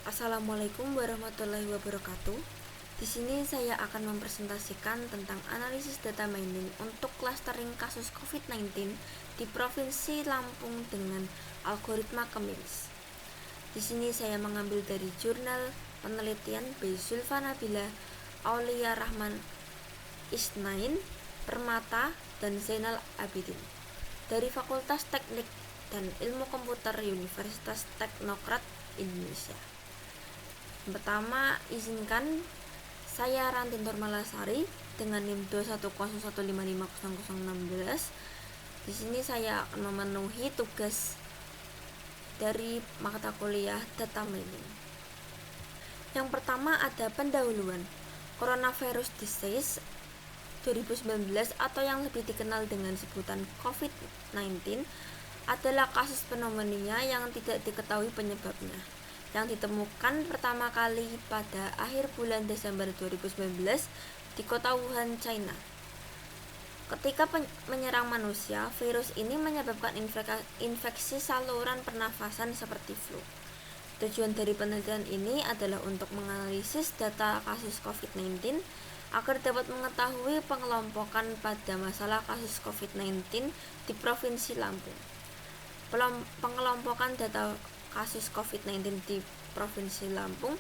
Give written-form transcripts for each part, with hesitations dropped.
Assalamualaikum warahmatullahi wabarakatuh. Di sini saya akan mempresentasikan tentang analisis data mining untuk clustering kasus COVID-19 di Provinsi Lampung dengan algoritma Kemis. Di sini saya mengambil dari jurnal penelitian by Zulfa Nabila, Aulia Rahman Isnain, Permata, dan Zainal Abidin dari Fakultas Teknik dan Ilmu Komputer Universitas Teknokrat Indonesia. Pertama, izinkan saya Rantin Turmalasari dengan NIM 210155016. Di sini saya akan memenuhi tugas dari mata kuliah data mining. Yang pertama ada pendahuluan. Coronavirus Disease 2019 atau yang lebih dikenal dengan sebutan COVID-19 adalah kasus pneumonia yang tidak diketahui penyebabnya, yang ditemukan pertama kali pada akhir bulan Desember 2019 di kota Wuhan, China. Ketika menyerang manusia, virus ini menyebabkan infeksi saluran pernafasan seperti flu. Tujuan dari penelitian ini adalah untuk menganalisis data kasus COVID-19 agar dapat mengetahui pengelompokan pada masalah kasus COVID-19 di Provinsi Lampung. Pengelompokan data kasus COVID-19 di Provinsi Lampung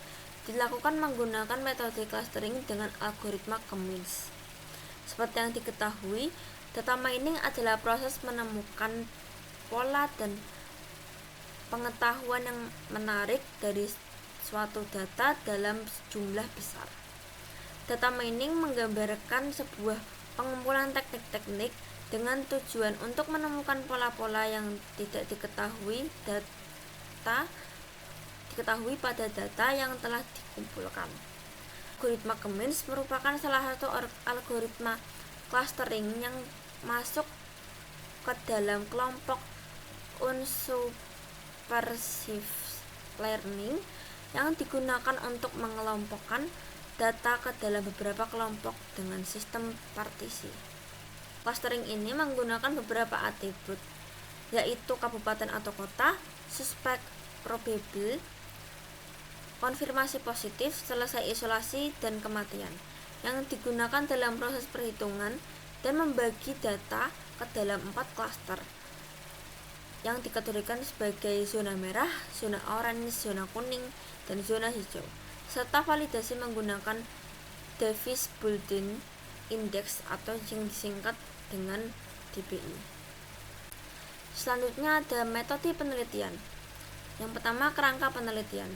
dilakukan menggunakan metode clustering dengan algoritma Kemis. Seperti yang diketahui, data mining adalah proses menemukan pola dan pengetahuan yang menarik dari suatu data dalam jumlah besar. Data mining menggambarkan sebuah pengumpulan teknik-teknik dengan tujuan untuk menemukan pola-pola yang tidak diketahui pada data yang telah dikumpulkan. Algoritma Kemis merupakan salah satu algoritma clustering yang masuk ke dalam kelompok unsupervised learning yang digunakan untuk mengelompokkan data ke dalam beberapa kelompok dengan sistem partisi. Clustering ini menggunakan beberapa atribut, yaitu kabupaten atau kota, suspek, probable, konfirmasi positif, selesai isolasi, dan kematian, yang digunakan dalam proses perhitungan dan membagi data ke dalam 4 klaster yang dikategorikan sebagai zona merah, zona oranye, zona kuning, dan zona hijau, serta validasi menggunakan Davis Bulletin Index atau yang disingkat dengan DBI. Selanjutnya ada metode penelitian. Yang pertama, kerangka penelitian.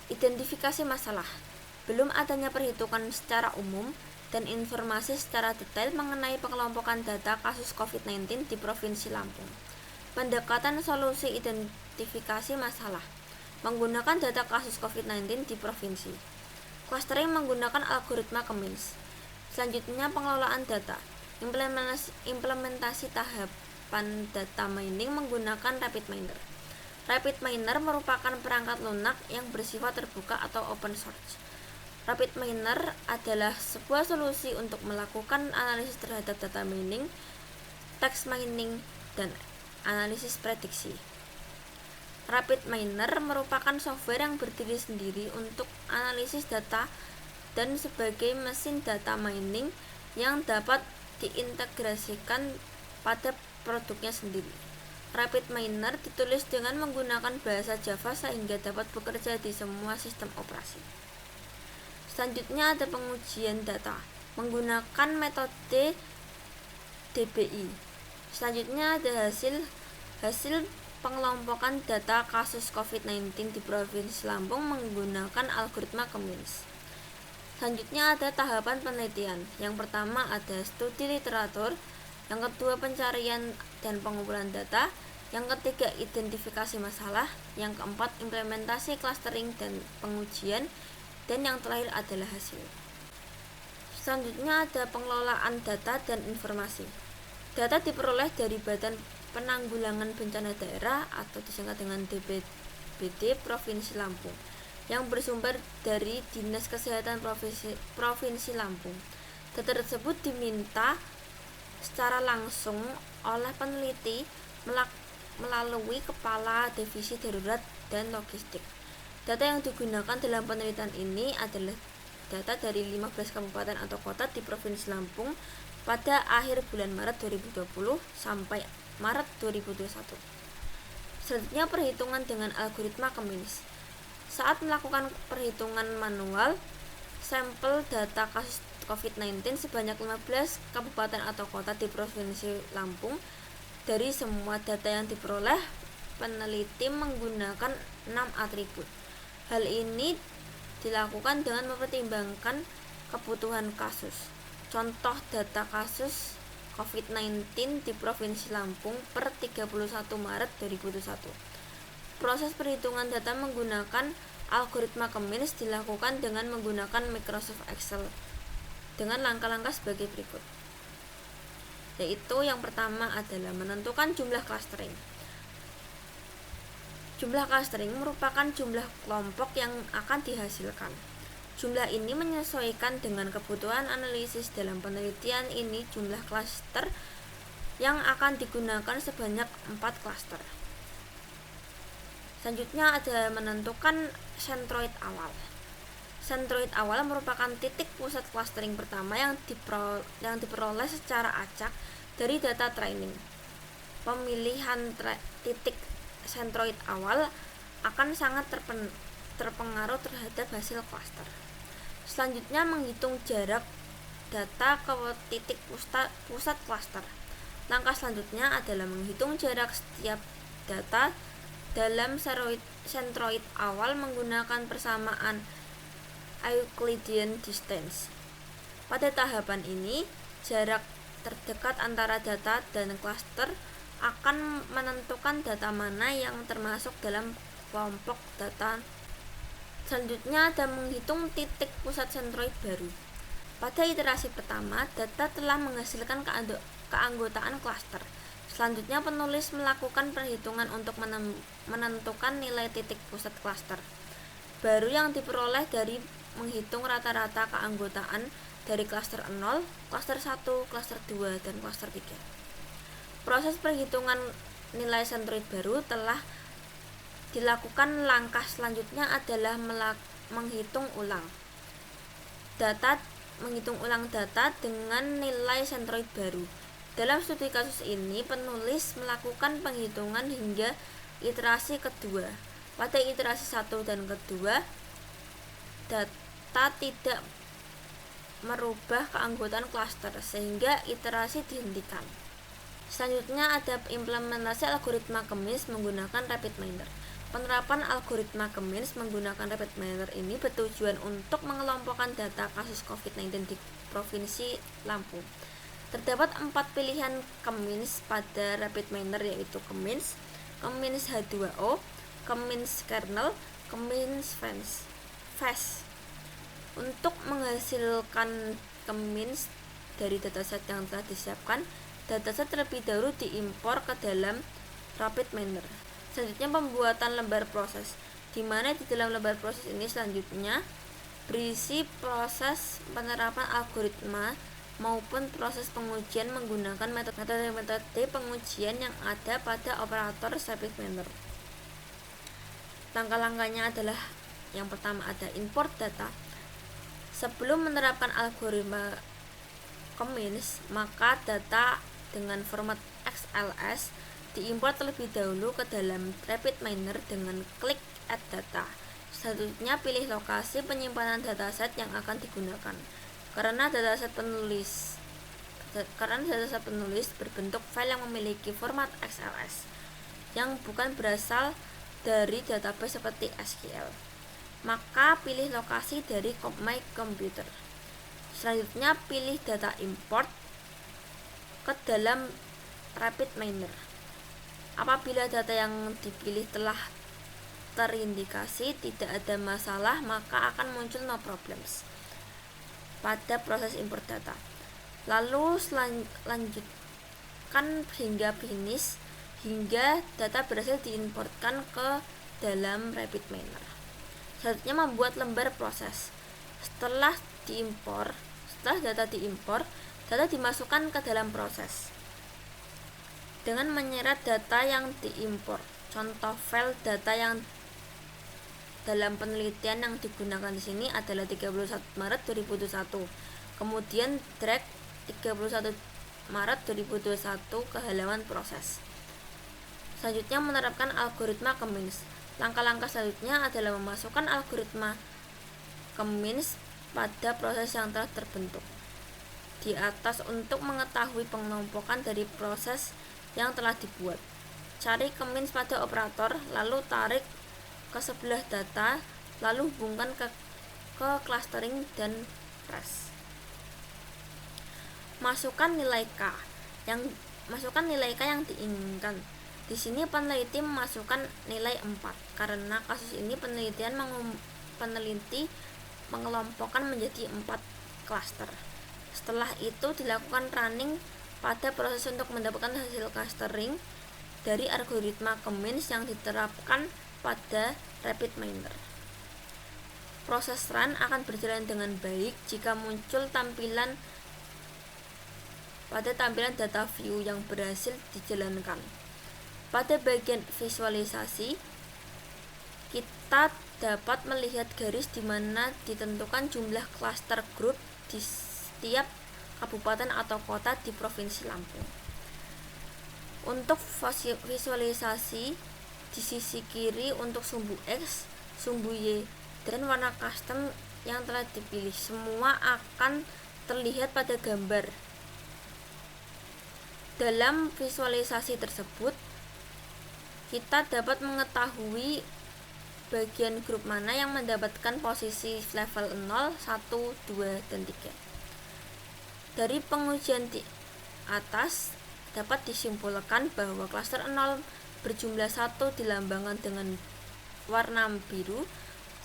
Identifikasi masalah. Belum adanya perhitungan secara umum dan informasi secara detail mengenai pengelompokan data kasus COVID-19 di Provinsi Lampung. Pendekatan solusi identifikasi masalah menggunakan data kasus COVID-19 di provinsi. Clustering menggunakan algoritma Kemis. Selanjutnya, pengelolaan data. Implementasi tahapan data mining menggunakan RapidMiner. RapidMiner merupakan perangkat lunak yang bersifat terbuka atau open source. RapidMiner adalah sebuah solusi untuk melakukan analisis terhadap data mining, text mining, dan analisis prediksi. RapidMiner merupakan software yang berdiri sendiri untuk analisis data dan sebagai mesin data mining yang dapat diintegrasikan pada produknya sendiri. RapidMiner ditulis dengan menggunakan bahasa Java sehingga dapat bekerja di semua sistem operasi. Selanjutnya ada pengujian data menggunakan metode DBI. Selanjutnya ada hasil pengelompokan data kasus COVID-19 di Provinsi Lampung menggunakan algoritma Kemis. Selanjutnya ada tahapan penelitian. Yang pertama ada studi literatur, yang kedua pencarian dan pengumpulan data, yang ketiga identifikasi masalah, yang keempat implementasi clustering dan pengujian, dan yang terakhir adalah hasil. Selanjutnya ada pengelolaan data dan informasi. Data diperoleh dari Badan Penanggulangan Bencana Daerah atau disingkat dengan BPBD Provinsi Lampung, yang bersumber dari Dinas Kesehatan Provinsi Lampung. Data tersebut diminta secara langsung oleh peneliti melalui Kepala Divisi Darurat dan Logistik Data yang digunakan dalam penelitian ini adalah data dari 15 kabupaten atau kota di Provinsi Lampung pada akhir bulan Maret 2020 sampai Maret 2021. Selanjutnya, perhitungan dengan algoritma Cummins. Saat melakukan perhitungan manual sampel data kasus COVID-19 sebanyak 15 kabupaten atau kota di Provinsi Lampung, dari semua data yang diperoleh, peneliti menggunakan 6 atribut. Hal ini dilakukan dengan mempertimbangkan kebutuhan kasus. Contoh data kasus COVID-19 di Provinsi Lampung per 31 Maret 2021. Proses perhitungan data menggunakan algoritma Cummins dilakukan dengan menggunakan Microsoft Excel dengan langkah-langkah sebagai berikut. Yaitu yang pertama adalah menentukan jumlah clustering. Jumlah clustering merupakan jumlah kelompok yang akan dihasilkan. Jumlah ini menyesuaikan dengan kebutuhan analisis. Dalam penelitian ini, jumlah cluster yang akan digunakan sebanyak 4 cluster. Selanjutnya ada menentukan sentroid awal. Sentroid awal merupakan titik pusat clustering pertama yang diperoleh secara acak dari data training. Pemilihan titik sentroid awal akan sangat terpengaruh terhadap hasil cluster. Selanjutnya, menghitung jarak data ke titik pusat cluster. Langkah selanjutnya adalah menghitung jarak setiap data dalam sentroid awal menggunakan persamaan Euclidean distance. Pada tahapan ini, jarak terdekat antara data dan cluster akan menentukan data mana yang termasuk dalam kelompok data. Selanjutnya ada menghitung titik pusat sentroid baru. Pada iterasi pertama, data telah menghasilkan keanggotaan cluster. Selanjutnya, penulis melakukan perhitungan untuk menentukan nilai titik pusat cluster baru yang diperoleh dari menghitung rata-rata keanggotaan dari cluster 0, cluster 1, cluster 2, dan cluster 3. Proses perhitungan nilai sentroid baru telah dilakukan. Langkah selanjutnya adalah menghitung ulang data dengan nilai sentroid baru. Dalam studi kasus ini, penulis melakukan penghitungan hingga iterasi kedua. Pada iterasi 1 dan kedua, data tidak merubah keanggotaan cluster sehingga iterasi dihentikan. Selanjutnya ada implementasi algoritma Cummins menggunakan RapidMiner. Penerapan algoritma Cummins menggunakan RapidMiner ini bertujuan untuk mengelompokkan data kasus COVID-19 di Provinsi Lampung. Terdapat 4 pilihan Cummins pada RapidMiner, yaitu Cummins H2O, Cummins kernel, Cummins fast. Untuk menghasilkan Cummins dari dataset yang telah disiapkan, dataset terlebih dahulu diimpor ke dalam RapidMiner. Selanjutnya, pembuatan lembar proses, di mana di dalam lembar proses ini selanjutnya berisi proses penerapan algoritma maupun proses pengujian menggunakan metode pengujian yang ada pada operator RapidMiner. Langkah-langkahnya adalah yang pertama ada import data. Sebelum menerapkan algoritma Cummins, maka data dengan format XLS diimpor terlebih dahulu ke dalam RapidMiner dengan klik Add Data. Selanjutnya, pilih lokasi penyimpanan dataset yang akan digunakan. Karena dataset penulis berbentuk file yang memiliki format XLS yang bukan berasal dari database seperti SQL, maka pilih lokasi dari My Computer. Selanjutnya, pilih data import ke dalam RapidMiner. Apabila data yang dipilih telah terindikasi tidak ada masalah, maka akan muncul no problems pada proses import data. Lalu lanjutkan hingga finish, hingga data berhasil diimportkan ke dalam RapidMiner. Selanjutnya, membuat lembar proses. Setelah data diimpor, data dimasukkan ke dalam proses dengan menyeret data yang diimpor. Contoh file data yang dalam penelitian yang digunakan di sini adalah 31 Maret 2021. Kemudian drag 31 Maret 2021 ke halaman proses. Selanjutnya menerapkan algoritma Cummins. Langkah-langkah selanjutnya adalah memasukkan algoritma Cummins pada proses yang telah terbentuk di atas untuk mengetahui pengelompokan dari proses yang telah dibuat. Cari Cummins pada operator, lalu tarik ke sebelah data, lalu hubungkan ke clustering dan trace. Masukkan nilai K yang diinginkan. Di sini peneliti memasukkan nilai 4 karena kasus ini peneliti mengelompokkan menjadi 4 cluster. Setelah itu dilakukan running pada proses untuk mendapatkan hasil clustering dari algoritma Cummins yang diterapkan pada RapidMiner. Proses run akan berjalan dengan baik jika muncul tampilan data view yang berhasil dijalankan. Pada bagian visualisasi, kita dapat melihat garis di mana ditentukan jumlah cluster group di setiap kabupaten atau kota di Provinsi Lampung. Untuk visualisasi, di sisi kiri untuk sumbu X, sumbu Y, dan warna custom yang telah dipilih semua akan terlihat pada gambar. Dalam visualisasi tersebut, kita dapat mengetahui bagian grup mana yang mendapatkan posisi level 0, 1, 2, dan 3. Dari pengujian di atas dapat disimpulkan bahwa klaster 0 berjumlah 1 dilambangkan dengan warna biru,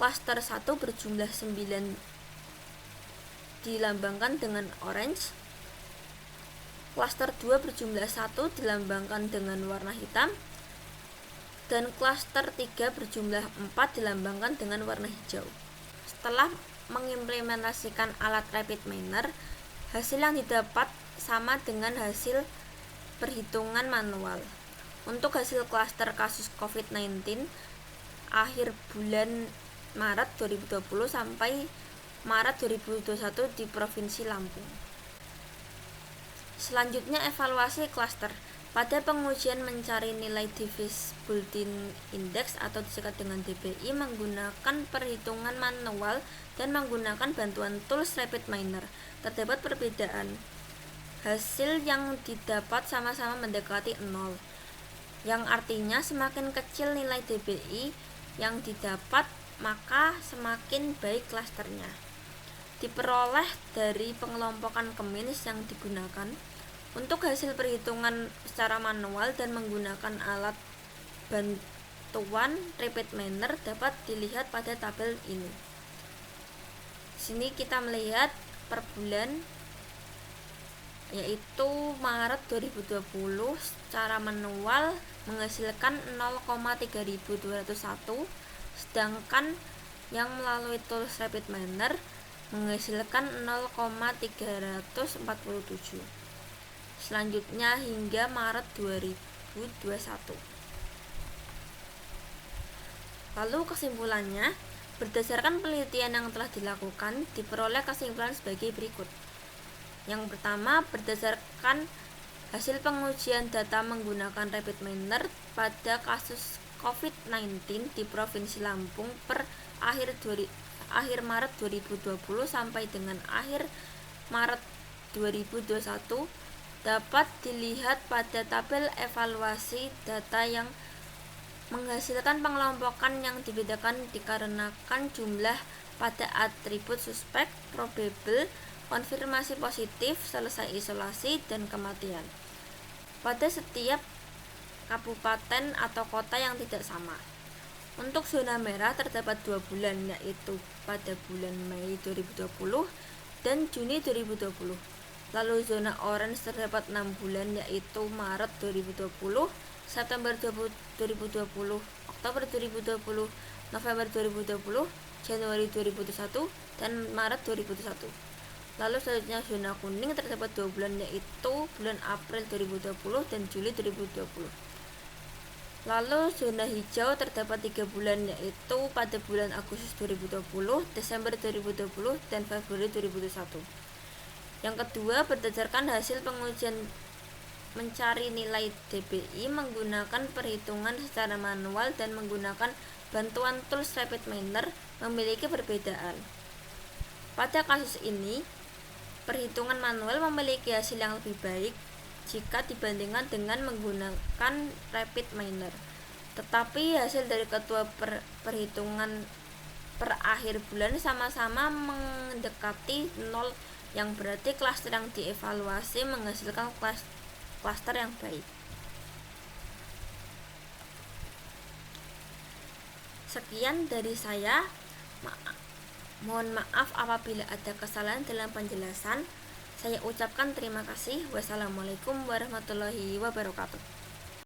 klaster 1 berjumlah 9 dilambangkan dengan orange, klaster 2 berjumlah 1 dilambangkan dengan warna hitam, dan klaster 3 berjumlah 4 dilambangkan dengan warna hijau. Setelah mengimplementasikan alat RapidMiner, hasil yang didapat sama dengan hasil perhitungan manual. Untuk hasil klaster kasus COVID-19 akhir bulan Maret 2020 sampai Maret 2021 di Provinsi Lampung. Selanjutnya evaluasi klaster. Pada pengujian mencari nilai Device Bulletin Index atau disingkat dengan DBI menggunakan perhitungan manual dan menggunakan bantuan tools RapidMiner, terdapat perbedaan. Hasil yang didapat sama-sama mendekati 0, yang artinya semakin kecil nilai DBI yang didapat, maka semakin baik klasternya. Diperoleh dari pengelompokan Cummins yang digunakan. Untuk hasil perhitungan secara manual dan menggunakan alat bantuan RapidMiner dapat dilihat pada tabel ini. Sini kita melihat per bulan, yaitu Maret 2020 secara manual menghasilkan 0,3201, sedangkan yang melalui tools RapidMiner menghasilkan 0,347. Selanjutnya hingga Maret 2021. Lalu kesimpulannya, berdasarkan penelitian yang telah dilakukan, diperoleh kesimpulan sebagai berikut. Yang pertama, berdasarkan hasil pengujian data menggunakan RapidMiner pada kasus COVID-19 di Provinsi Lampung per akhir Maret 2020 sampai dengan akhir Maret 2021 dapat dilihat pada tabel evaluasi data yang menghasilkan pengelompokan yang dibedakan dikarenakan jumlah pada atribut suspek, probable, konfirmasi positif, selesai isolasi, dan kematian pada setiap kabupaten atau kota yang tidak sama. Untuk zona merah terdapat 2 bulan, yaitu pada bulan Mei 2020 dan Juni 2020. Lalu zona orange terdapat 6 bulan, yaitu Maret 2020, September 2020, Oktober 2020, November 2020, Januari 2021, dan Maret 2021. Lalu selanjutnya zona kuning terdapat 2 bulan, yaitu bulan April 2020 dan Juli 2020. Lalu zona hijau terdapat 3 bulan, yaitu pada bulan Agustus 2020, Desember 2020, dan Februari 2021. Yang kedua, berdasarkan hasil pengujian mencari nilai DBI menggunakan perhitungan secara manual dan menggunakan bantuan tools Rapid Miner memiliki perbedaan. Pada kasus ini, perhitungan manual memiliki hasil yang lebih baik jika dibandingkan dengan menggunakan Rapid Miner. Tetapi hasil dari kedua perhitungan per akhir bulan sama-sama mendekati 0, yang berarti klaster yang dievaluasi menghasilkan klaster yang baik. Sekian dari saya. Mohon maaf apabila ada kesalahan dalam penjelasan. Saya ucapkan terima kasih. Wassalamualaikum warahmatullahi wabarakatuh.